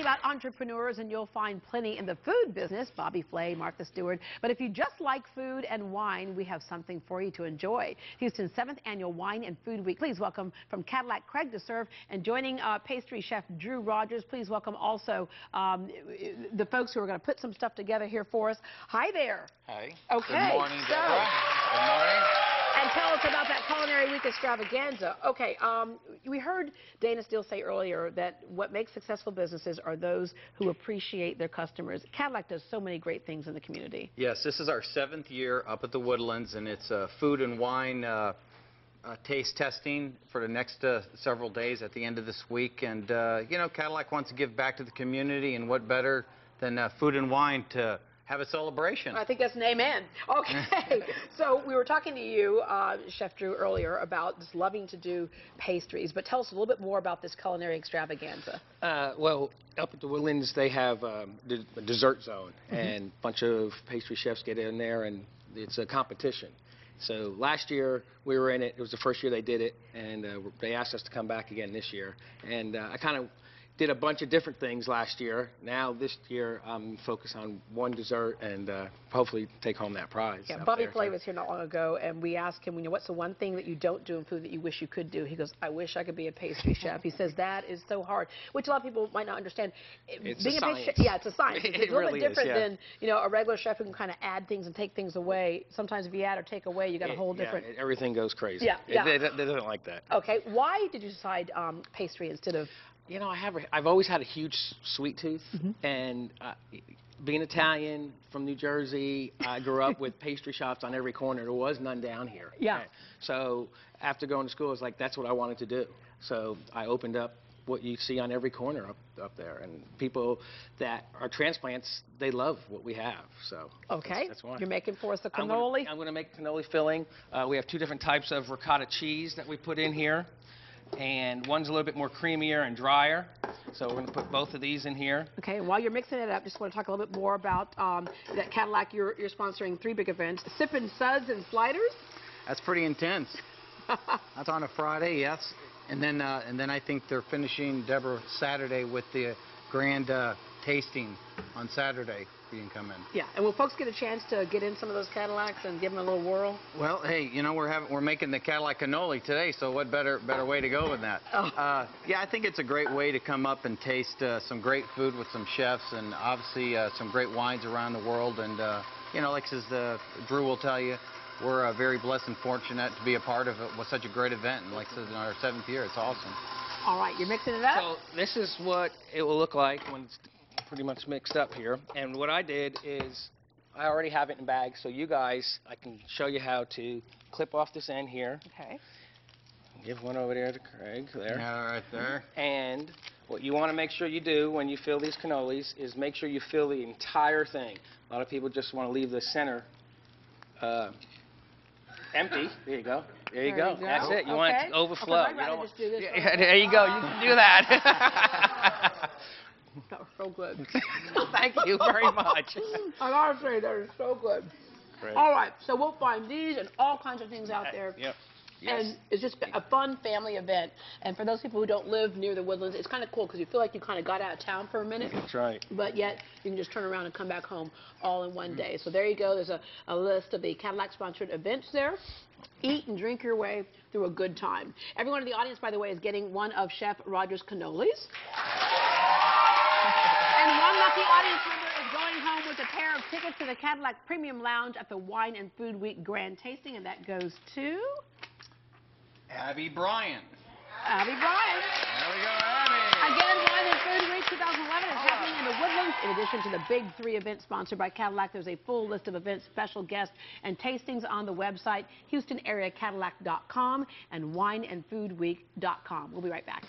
about entrepreneurs, and you'll find plenty in the food business. Bobby Flay, Martha Stewart. But if you just like food and wine, we have something for you to enjoy. Houston's 7th Annual Wine and Food Week. Please welcome from Cadillac Craig to serve, and joining pastry chef Drew Rogers. Please welcome also the folks who are going to put some stuff together here for us. Hi there. Hi. Okay. Good morning, Deborah. Good morning. And tell us about that Culinary Week extravaganza. Okay, we heard Dana Steele say earlier that what makes successful businesses are those who appreciate their customers. Cadillac does so many great things in the community. Yes, this is our 7th year up at the Woodlands, and it's food and wine taste testing for the next several days at the end of this week. And, you know, Cadillac wants to give back to the community, and what better than food and wine to have a celebration. I think that's an amen. Okay, so we were talking to you, Chef Drew, earlier about just loving to do pastries, but tell us a little bit more about this culinary extravaganza. Well, up at the Woodlands, they have a dessert zone, and a bunch of pastry chefs get in there, and it's a competition. So last year we were in it. It was the first year they did it, and they asked us to come back again this year. And I kind of did a bunch of different things last year. Now this year I'm focused on one dessert and hopefully take home that prize. Yeah, Bobby Flay was here not long ago, and we asked him, you know, what's the one thing that you don't do in food that you wish you could do? He goes, I wish I could be a pastry chef. He says that is so hard, which a lot of people might not understand. It's being a science. pastry, yeah, it's a science. It's a little really bit different is, yeah. than, you know, a regular chef who can kind of add things and take things away. Sometimes if you add or take away, you got a whole different. Yeah, everything goes crazy. Yeah, yeah. They don't like that. Okay, why did you decide pastry instead of? You know, I've always had a huge sweet tooth, and being Italian from New Jersey, I grew up with pastry shops on every corner. There was none down here. Yeah. Right. So after going to school, it's like that's what I wanted to do. So I opened up what you see on every corner up there, and people that are transplants, they love what we have. So okay, that's why. You're making for us the cannoli. I'm going to make cannoli filling. We have 2 different types of ricotta cheese that we put in here. And one's a little bit more creamier and drier. So we're going to put both of these in here. Okay, and while you're mixing it up, just want to talk a little bit more about that Cadillac. You're sponsoring 3 big events: Sippin' Suds and Sliders. That's pretty intense. That's on a Friday, yes. And then I think they're finishing, Deborah, Saturday with the grand tasting on Saturday. You can come in. Yeah, and will folks get a chance to get in some of those Cadillacs and give them a little whirl? Well, hey, you know, we're making the Cadillac cannoli today, so what better way to go with that? Oh. Yeah, I think it's a great way to come up and taste some great food with some chefs, and obviously some great wines around the world. And you know, like Drew will tell you, we're very blessed and fortunate to be a part of it with such a great event. And like I said, in our 7th year, it's awesome. All right, you're mixing it up. So this is what it will look like when it's pretty much mixed up here. And what I did is I already have it in bags, so you guys, I can show you how to clip off this end here. Okay. Give one over there to Craig there. Yeah, right there. And what you want to make sure you do when you fill these cannolis is make sure you fill the entire thing. A lot of people just want to leave the center empty. There you go. There you go. That's it. You want it to overflow. Okay, just do this. Yeah, there you go. You can do that. That was so good. Thank you very much. I gotta say, that is so good. Great. All right, so we'll find these and all kinds of things out there. Yep. Yes. And it's just a fun family event. And for those people who don't live near the Woodlands, it's kind of cool because you feel like you kind of got out of town for a minute. That's right. But yet you can just turn around and come back home all in one day. So there you go. There's a list of the Cadillac-sponsored events there. Eat and drink your way through a good time. Everyone in the audience, by the way, is getting one of Chef Rogers' cannolis. And one lucky audience member is going home with a pair of tickets to the Cadillac Premium Lounge at the Wine and Food Week Grand Tasting, and that goes to Abby Bryan. Abby Bryan. There we go, Abby. Again, Wine and Food Week 2011 is happening in the Woodlands. In addition to the big 3 events sponsored by Cadillac, there's a full list of events, special guests, and tastings on the website, HoustonAreaCadillac.com and WineandFoodWeek.com. We'll be right back.